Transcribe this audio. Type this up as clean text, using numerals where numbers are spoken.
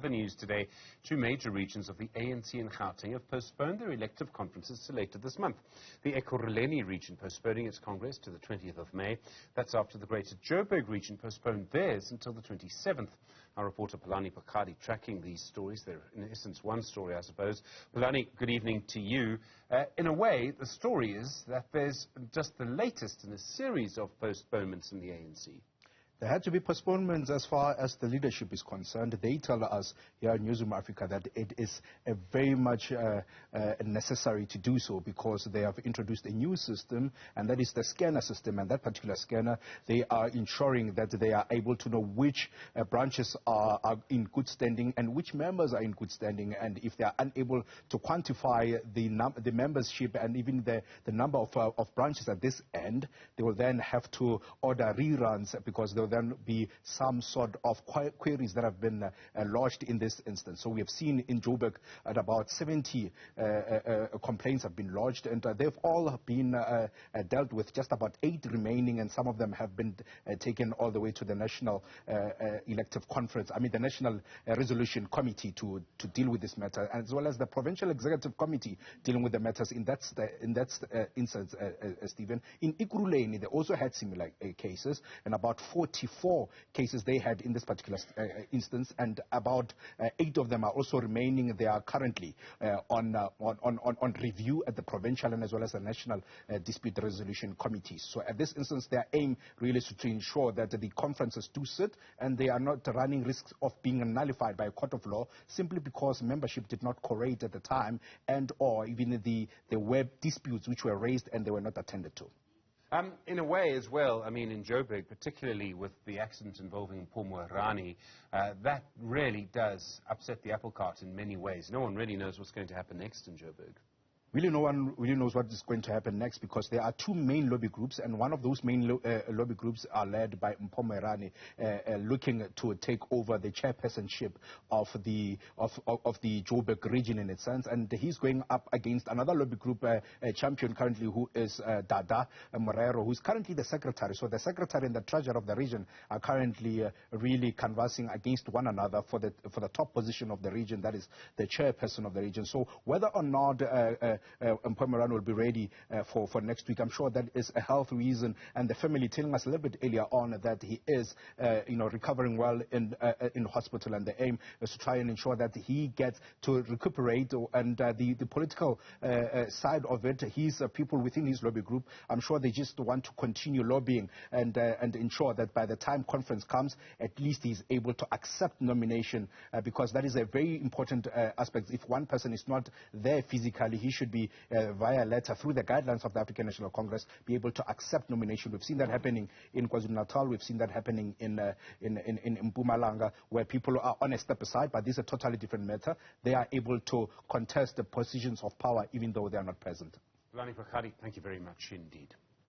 The news today, two major regions of the ANC in Gauteng have postponed their elective conferences to later this month. The Ekurhuleni Region postponing its Congress to the 20th of May. That's after the Greater Johannesburg Region postponed theirs until the 27th. Our reporter Pelane Phakgadi tracking these stories. They're in essence one story, I suppose. Pelane, good evening to you. In a way, the story is that there's just the latest in a series of postponements in the ANC. There had to be postponements as far as the leadership is concerned. They tell us here in Newzroom Afrika that it is very much necessary to do so because they have introduced a new system, and that is the scanner system. And that particular scanner, they are ensuring that they are able to know which branches are in good standing and which members are in good standing. And if they are unable to quantify the membership and even the number of branches at this end, they will then have to order reruns because there will then be some sort of queries that have been lodged in this instance. So we have seen in Joburg at about 70 complaints have been lodged, and they've all been dealt with, just about 8 remaining, and some of them have been taken all the way to the National Elective Conference, the National Resolution Committee to deal with this matter, as well as the Provincial Executive Committee dealing with the matters in that instance, Stephen. In Ekurhuleni, they also had similar cases, and about 44 cases they had in this particular instance, and about 8 of them are also remaining. They are currently on review at the provincial and as well as the National Dispute Resolution Committees. So at this instance, their aim really is to ensure that the conferences do sit and they are not running risks of being nullified by a court of law simply because membership did not correlate at the time, and or even the web disputes which were raised and they were not attended to. In a way as well, in Joburg, particularly with the accident involving Rani, that really does upset the apple cart in many ways. No one really knows what's going to happen next in Joburg. Really, no one really knows what is going to happen next because there are 2 main lobby groups, and one of those main lobby groups are led by Rani, looking to take over the chairpersonship of the Joburg region in its sense, and he's going up against another lobby group champion currently, who is Dada Morero, who's currently the secretary. So the secretary and the treasurer of the region are currently really canvassing against one another for the top position of the region, that is the chairperson of the region. So whether or not Rani will be ready for next week, I'm sure that is a health reason, and the family telling us a little bit earlier on that he is recovering well in hospital, and the aim is to try and ensure that he gets to recuperate, and the political side of it, his people within his lobby group, I'm sure they just want to continue lobbying and ensure that by the time conference comes, at least he's able to accept nomination, because that is a very important aspect. If one person is not there physically, he should be via letter through the guidelines of the African National Congress be able to accept nomination. We've seen that happening in KwaZulu-Natal. We've seen that happening in Mpumalanga, where people are on a step aside, but this is a totally different matter. They are able to contest the positions of power even though they are not present. Pelane Phakgadi, thank you very much indeed.